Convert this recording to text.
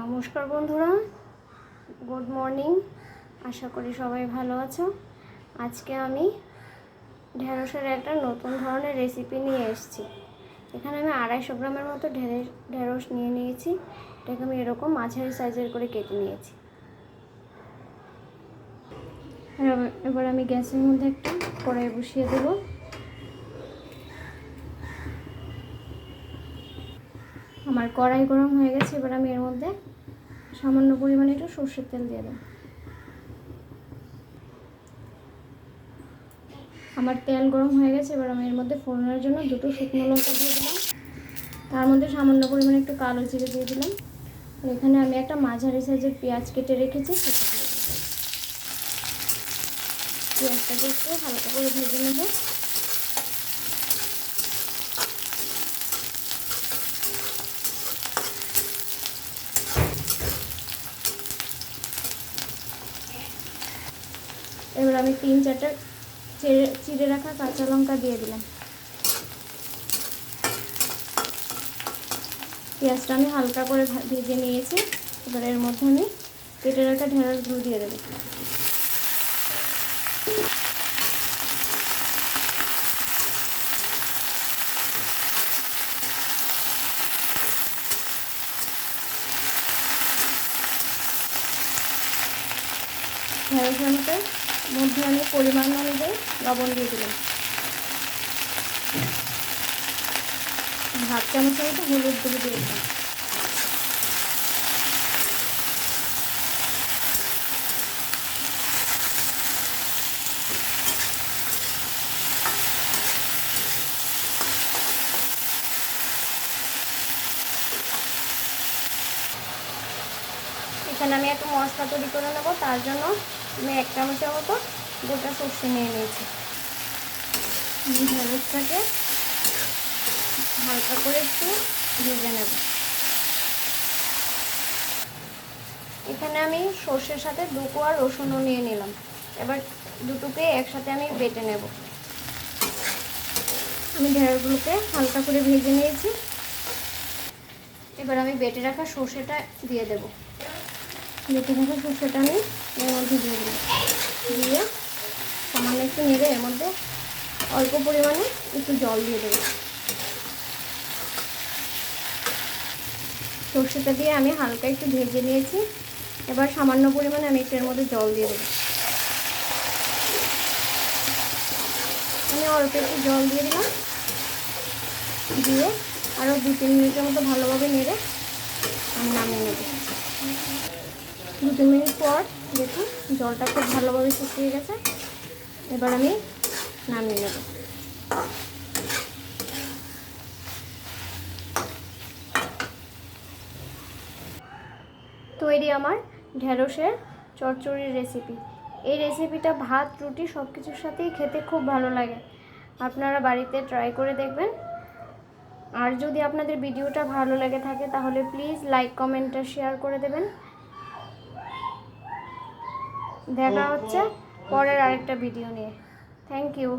নমস্কার বন্ধুরা, good morning. আশা করি সবাই ভালো আছো। আজকে আমি ঢেঁড়সের একটা নতুন ধরনের রেসিপি নিয়ে এসেছি। এখানে আমি 250 গ্রামের মতো ঢেঁড়স নিয়ে নিয়েছি। এটাকে আমি এরকম মাঝারি সাইজের করে কেটে নিয়েছি। এবার আমি গ্যাসের মধ্যে একটা কড়াই বসিয়ে দেবো। আমার কড়াই গরম হয়ে গেছে। এবার আমি এর মধ্যে সামান্য পরিমাণে একটু সরষের তেল দিয়ে দেবো। আমার তেল গরম হয়ে গেছে। এবার আমি এর মধ্যে ফোড়নের জন্য 2টো শুকনো লঙ্কা দিয়ে দিলাম। তার মধ্যে সামান্য পরিমাণে একটু কালো জিরে দিয়ে দিলাম। আর এখানে আমি একটা মাঝারি সাইজের পেঁয়াজ কেটে রেখেছি, সেটা দিয়ে দিলাম। পেঁয়াজটাকে একটু হালকা করে ভেজে নেব। এবার আমি 3-4টা চিড়ে রাখা কাঁচা লঙ্কা দিয়ে দিলাম। পেঁয়াজটা আমি হালকা করে ভেজে নিয়েছি। এবার এর মধ্যে আমি কেটে রাখা ঢেঁড়সগুলো দিয়ে দেবো। ঢেঁড়সের মধ্যে আমি পরিমাণ অনুযায়ী লবণ দিয়ে দিলাম। হাফ চামচ মতো হলুদ গুঁড়ো দিয়ে দিলাম। এখানে আমি একটা মশলা তৈরি করে নেবো। তার জন্য আমি 1 চামচের মতো গোটা সর্ষে নিয়ে নিয়েছি। ঢেঁড়সটাকে হালকা করে একটু ভেজে নেব। এখানে আমি সর্ষের সাথে 2 কোয়া রসুনও নিয়ে নিলাম। এবার দুটোকে একসাথে আমি বেটে নেব। আমি ঢেঁড়সগুলোকে হালকা করে ভেজে নিয়েছি। এবার আমি বেটে রাখা সর্ষেটা দিয়ে দেব। বেটে রাখা সর্ষেটা আমি এর মধ্যে দিয়ে দিলাম। দিয়ে সামান্য একটু নেড়ে এর মধ্যে অল্প পরিমাণে একটু জল দিয়ে দেবো। সর্ষেটা দিয়ে আমি হালকা একটু ভেজে নিয়েছি। এবার সামান্য পরিমাণে আমি এর মধ্যে জল দিয়ে দেবো। আমি অল্প একটু জল দিয়ে দিলাম। দিয়ে আরও 2-3 মিনিটের মতো ভালোভাবে নেড়ে আমি নামিয়ে নেব। 2-3 মিনিট পর দেখুন জলটা খুব ভালোভাবে শুকিয়ে গেছে। এবার আমি নামিয়ে নেব। তৈরি আমার ঢেঁড়সের চচ্চড়ির রেসিপি। এই রেসিপিটা ভাত, রুটি সব কিছুর সাথেই খেতে খুব ভালো লাগে। আপনারা বাড়িতে ট্রাই করে দেখবেন। আর যদি আপনাদের ভিডিওটা ভালো লেগে থাকে তাহলে প্লিজ লাইক, কমেন্ট আর শেয়ার করে দেবেন। দেখা হচ্ছে পরের আরেকটা ভিডিও নিয়ে। Thank you.